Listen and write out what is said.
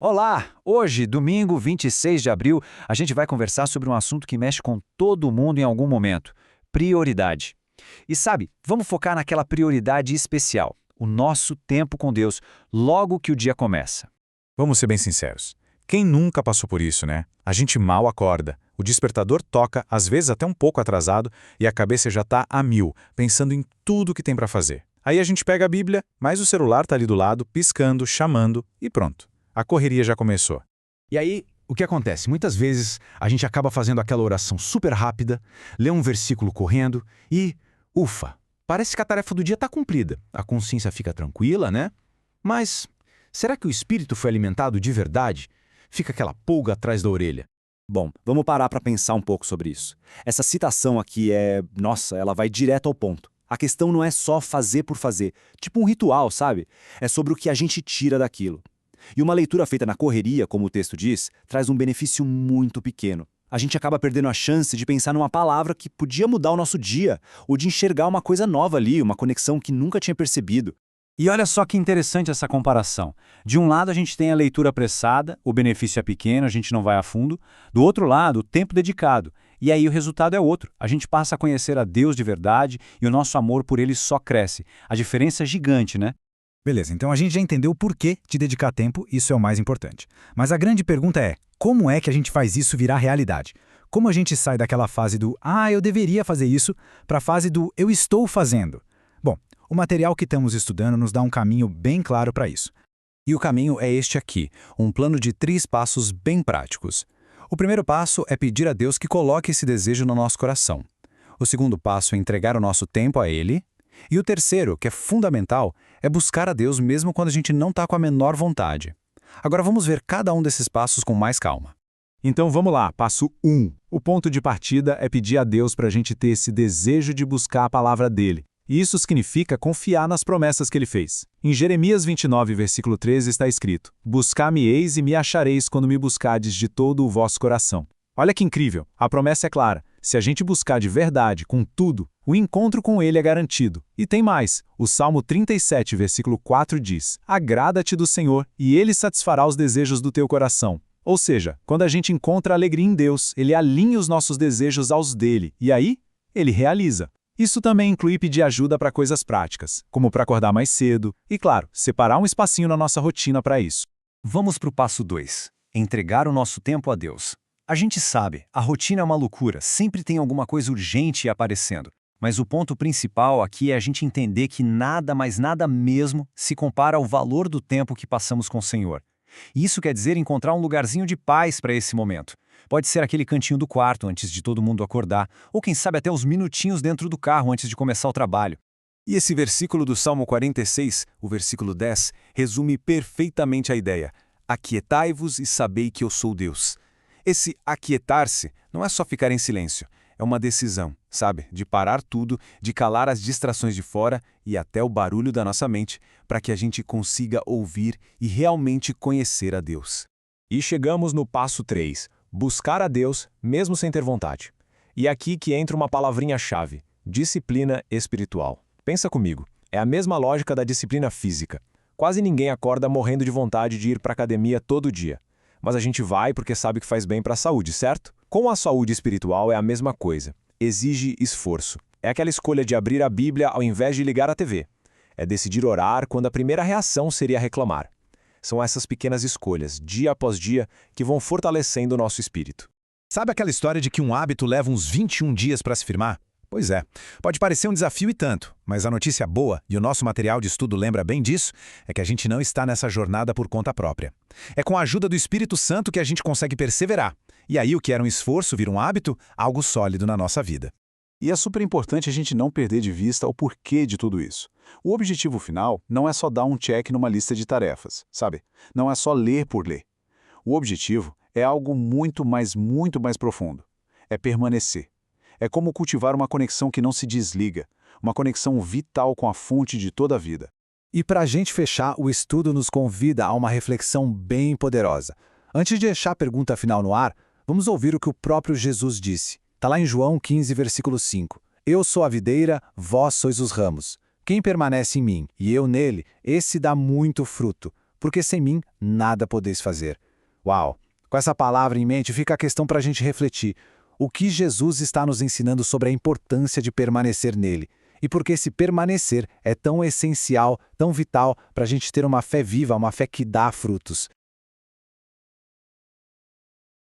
Olá! Hoje, domingo 26 de abril, a gente vai conversar sobre um assunto que mexe com todo mundo em algum momento: prioridade. E sabe, vamos focar naquela prioridade especial, o nosso tempo com Deus, logo que o dia começa. Vamos ser bem sinceros. Quem nunca passou por isso, né? A gente mal acorda. O despertador toca, às vezes até um pouco atrasado, e a cabeça já está a mil, pensando em tudo que tem para fazer. Aí a gente pega a Bíblia, mas o celular está ali do lado, piscando, chamando, e pronto. A correria já começou. E aí, o que acontece? Muitas vezes a gente acaba fazendo aquela oração super rápida, lê um versículo correndo e, ufa, parece que a tarefa do dia está cumprida. A consciência fica tranquila, né? Mas será que o espírito foi alimentado de verdade? Fica aquela pulga atrás da orelha. Bom, vamos parar para pensar um pouco sobre isso. Essa citação aqui nossa, ela vai direto ao ponto. A questão não é só fazer por fazer, tipo um ritual, sabe? É sobre o que a gente tira daquilo. E uma leitura feita na correria, como o texto diz, traz um benefício muito pequeno. A gente acaba perdendo a chance de pensar numa palavra que podia mudar o nosso dia, ou de enxergar uma coisa nova ali, uma conexão que nunca tinha percebido. E olha só que interessante essa comparação. De um lado a gente tem a leitura apressada, o benefício é pequeno, a gente não vai a fundo. Do outro lado, o tempo dedicado. E aí o resultado é outro. A gente passa a conhecer a Deus de verdade e o nosso amor por Ele só cresce. A diferença é gigante, né? Beleza, então a gente já entendeu o porquê de dedicar tempo, isso é o mais importante. Mas a grande pergunta é, como é que a gente faz isso virar realidade? Como a gente sai daquela fase do eu deveria fazer isso, para a fase do eu estou fazendo? Bom, o material que estamos estudando nos dá um caminho bem claro para isso. E o caminho é este aqui, um plano de 3 passos bem práticos. O primeiro passo é pedir a Deus que coloque esse desejo no nosso coração. O segundo passo é entregar o nosso tempo a Ele. E o terceiro, que é fundamental, é buscar a Deus mesmo quando a gente não está com a menor vontade. Agora vamos ver cada um desses passos com mais calma. Então vamos lá, passo 1. O ponto de partida é pedir a Deus para a gente ter esse desejo de buscar a palavra dele. E isso significa confiar nas promessas que ele fez. Em Jeremias 29, versículo 13 está escrito: Buscar-me-eis e me achareis quando me buscardes de todo o vosso coração. Olha que incrível, a promessa é clara. Se a gente buscar de verdade, com tudo, o encontro com ele é garantido. E tem mais, o Salmo 37, versículo 4 diz: Agrada-te do Senhor, e ele satisfará os desejos do teu coração. Ou seja, quando a gente encontra alegria em Deus, ele alinha os nossos desejos aos dele, e aí, ele realiza. Isso também inclui pedir ajuda para coisas práticas, como para acordar mais cedo, e claro, separar um espacinho na nossa rotina para isso. Vamos para o passo 2, entregar o nosso tempo a Deus. A gente sabe, a rotina é uma loucura, sempre tem alguma coisa urgente aparecendo. Mas o ponto principal aqui é a gente entender que nada, mas nada mesmo, se compara ao valor do tempo que passamos com o Senhor. E isso quer dizer encontrar um lugarzinho de paz para esse momento. Pode ser aquele cantinho do quarto antes de todo mundo acordar, ou quem sabe até os minutinhos dentro do carro antes de começar o trabalho. E esse versículo do Salmo 46, o versículo 10, resume perfeitamente a ideia. Aquietai-vos e sabei que eu sou Deus. Esse aquietar-se não é só ficar em silêncio, é uma decisão, sabe? De parar tudo, de calar as distrações de fora e até o barulho da nossa mente, para que a gente consiga ouvir e realmente conhecer a Deus. E chegamos no passo 3, buscar a Deus mesmo sem ter vontade. E é aqui que entra uma palavrinha-chave, disciplina espiritual. Pensa comigo, é a mesma lógica da disciplina física. Quase ninguém acorda morrendo de vontade de ir para a academia todo dia. Mas a gente vai porque sabe que faz bem para a saúde, certo? Com a saúde espiritual é a mesma coisa. Exige esforço. É aquela escolha de abrir a Bíblia ao invés de ligar a TV. É decidir orar quando a primeira reação seria reclamar. São essas pequenas escolhas, dia após dia, que vão fortalecendo o nosso espírito. Sabe aquela história de que um hábito leva uns 21 dias para se firmar? Pois é, pode parecer um desafio e tanto, mas a notícia boa, e o nosso material de estudo lembra bem disso, é que a gente não está nessa jornada por conta própria. É com a ajuda do Espírito Santo que a gente consegue perseverar. E aí o que era um esforço vira um hábito, algo sólido na nossa vida. E é super importante a gente não perder de vista o porquê de tudo isso. O objetivo final não é só dar um check numa lista de tarefas, sabe? Não é só ler por ler. O objetivo é algo muito mais profundo. É permanecer. É como cultivar uma conexão que não se desliga, uma conexão vital com a fonte de toda a vida. E para a gente fechar, o estudo nos convida a uma reflexão bem poderosa. Antes de deixar a pergunta final no ar, vamos ouvir o que o próprio Jesus disse. Está lá em João 15, versículo 5. Eu sou a videira, vós sois os ramos. Quem permanece em mim e eu nele, esse dá muito fruto, porque sem mim nada podeis fazer. Uau! Com essa palavra em mente, fica a questão para a gente refletir. O que Jesus está nos ensinando sobre a importância de permanecer nele? E por que esse permanecer é tão essencial, tão vital para a gente ter uma fé viva, uma fé que dá frutos?